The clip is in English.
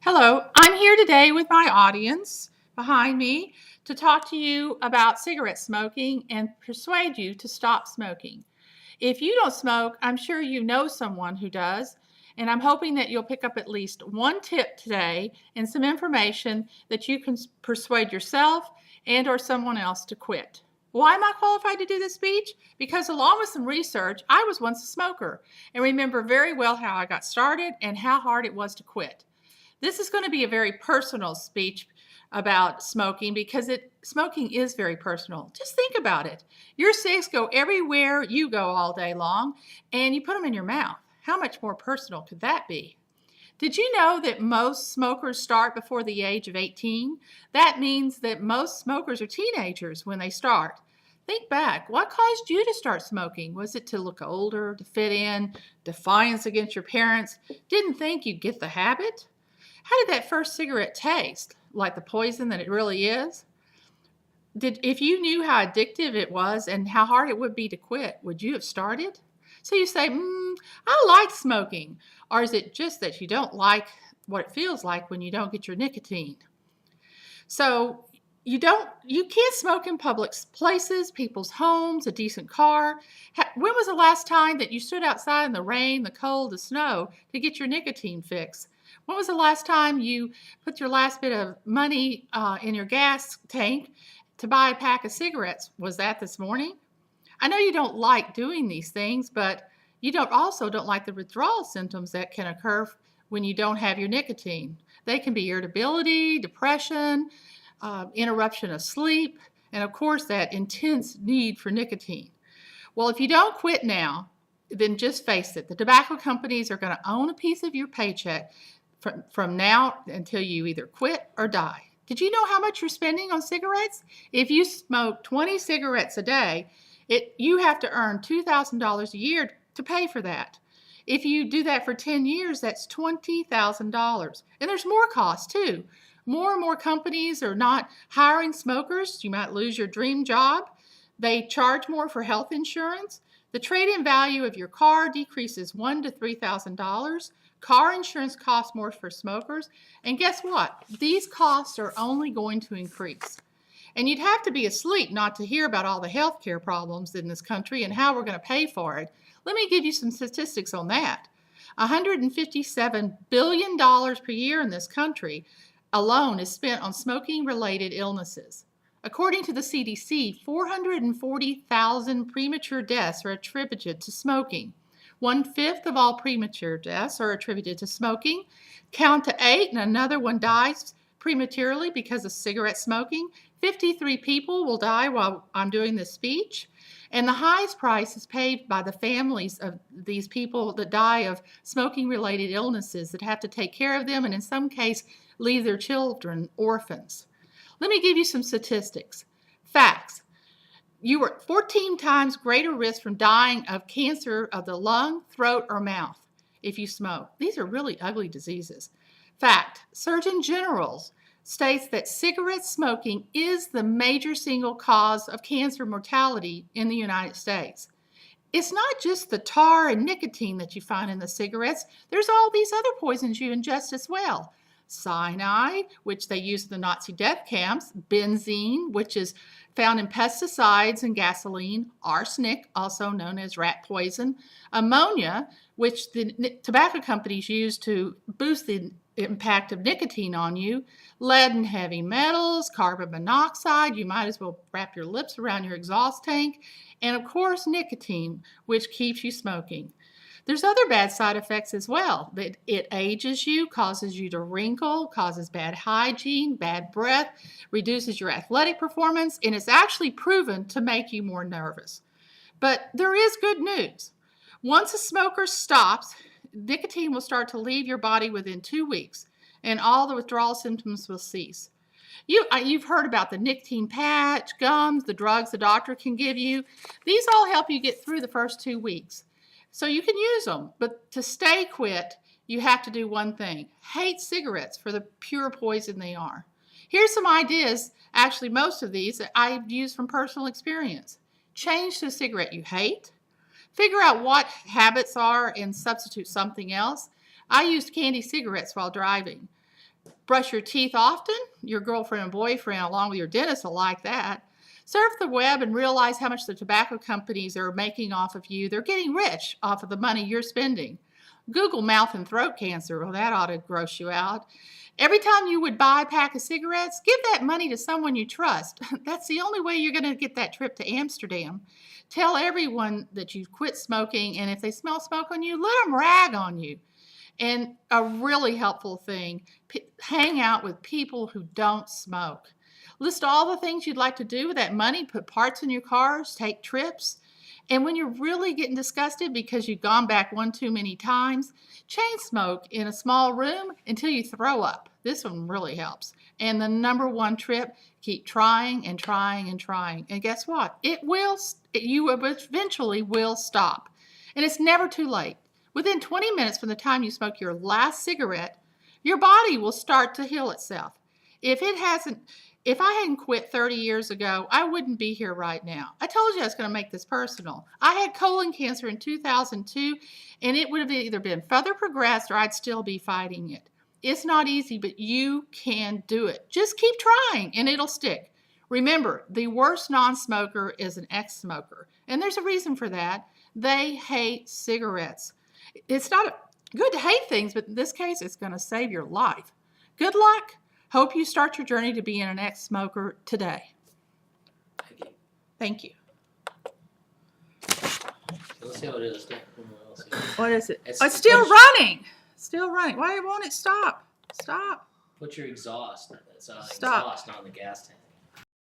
Hello, I'm here today with my audience behind me to talk to you about cigarette smoking and persuade you to stop smoking. If you don't smoke, I'm sure you know someone who does, and I'm hoping that you'll pick up at least one tip today and some information that you can persuade yourself and or someone else to quit. Why am I qualified to do this speech? Because along with some research, I was once a smoker and remember very well how I got started and how hard it was to quit. This is going to be a very personal speech about smoking because smoking is very personal. Just think about it. Your cigs go everywhere you go all day long, and you put them in your mouth. How much more personal could that be? Did you know that most smokers start before the age of 18? That means that most smokers are teenagers when they start. Think back. What caused you to start smoking? Was it to look older, to fit in, defiance against your parents? Didn't think you'd get the habit? How did that first cigarette taste? Like the poison that it really is? If you knew how addictive it was and how hard it would be to quit, would you have started? So you say, I like smoking. Or is it just that you don't like what it feels like when you don't get your nicotine? So you can't smoke in public places, people's homes, a decent car. When was the last time that you stood outside in the rain, the cold, the snow to get your nicotine fix? When was the last time you put your last bit of money in your gas tank to buy a pack of cigarettes? Was that this morning? I know you don't like doing these things, but you also don't like the withdrawal symptoms that can occur when you don't have your nicotine. They can be irritability, depression, interruption of sleep, and of course that intense need for nicotine. Well, if you don't quit now, then just face it. The tobacco companies are going to own a piece of your paycheck from now until you either quit or die. Did you know how much you're spending on cigarettes? If you smoke 20 cigarettes a day, you have to earn $2,000 a year to pay for that. If you do that for 10 years, that's $20,000. And there's more costs too. More and more companies are not hiring smokers. You might lose your dream job. They charge more for health insurance. The trade-in value of your car decreases $1,000 to $3,000. Car insurance costs more for smokers. And guess what? These costs are only going to increase. And you'd have to be asleep not to hear about all the health care problems in this country and how we're going to pay for it. Let me give you some statistics on that. $157 billion per year in this country alone is spent on smoking-related illnesses. According to the CDC, 440,000 premature deaths are attributed to smoking. 1/5 of all premature deaths are attributed to smoking. Count to 8 and another one dies prematurely because of cigarette smoking. 53 people will die while I'm doing this speech. And the highest price is paid by the families of these people that die of smoking-related illnesses that have to take care of them and in some case leave their children orphans. Let me give you some statistics. Facts. You are 14 times greater risk from dying of cancer of the lung, throat, or mouth if you smoke. These are really ugly diseases. Fact, Surgeon General states that cigarette smoking is the major single cause of cancer mortality in the United States. It's not just the tar and nicotine that you find in the cigarettes. There's all these other poisons you ingest as well. Cyanide, which they use in the Nazi death camps, benzene, which is found in pesticides and gasoline, arsenic, also known as rat poison, ammonia, which the tobacco companies use to boost the impact of nicotine on you, lead and heavy metals, carbon monoxide, you might as well wrap your lips around your exhaust tank, and of course nicotine, which keeps you smoking. There's other bad side effects as well. It ages you, causes you to wrinkle, causes bad hygiene, bad breath, reduces your athletic performance, and it's actually proven to make you more nervous. But there is good news. Once a smoker stops, nicotine will start to leave your body within 2 weeks, and all the withdrawal symptoms will cease. You've heard about the nicotine patch, gums, the drugs the doctor can give you. These all help you get through the first 2 weeks. So you can use them, but to stay quit, you have to do one thing. Hate cigarettes for the pure poison they are. Here's some ideas, actually most of these I've used from personal experience. Change to a cigarette you hate. Figure out what habits are and substitute something else. I used candy cigarettes while driving. Brush your teeth often. Your girlfriend and boyfriend, along with your dentist, will like that. Surf the web and realize how much the tobacco companies are making off of you. They're getting rich off of the money you're spending. Google mouth and throat cancer. Well, that ought to gross you out. Every time you would buy a pack of cigarettes, give that money to someone you trust. That's the only way you're going to get that trip to Amsterdam. Tell everyone that you've quit smoking, and if they smell smoke on you, let them rag on you. And a really helpful thing, hang out with people who don't smoke. List all the things you'd like to do with that money. Put parts in your cars, take trips. And when you're really getting disgusted because you've gone back one too many times, chain smoke in a small room until you throw up. This one really helps. And the number one tip, keep trying and trying and trying. And guess what? You eventually will stop. And it's never too late. Within 20 minutes from the time you smoke your last cigarette, your body will start to heal itself. If I hadn't quit 30 years ago, I wouldn't be here right now. I told you I was going to make this personal. I had colon cancer in 2002, and it would have either been further progressed or I'd still be fighting it. It's not easy, but you can do it. Just keep trying, and it'll stick. Remember, the worst non-smoker is an ex-smoker, and there's a reason for that. They hate cigarettes. It's not good to hate things, but in this case, it's going to save your life. Good luck. Hope you start your journey to being an ex-smoker today. Thank you. Let's see what it is. What is it? It's still running. Still running. Why won't it stop? Stop. Put your exhaust. It's Stop. exhaust on the gas tank.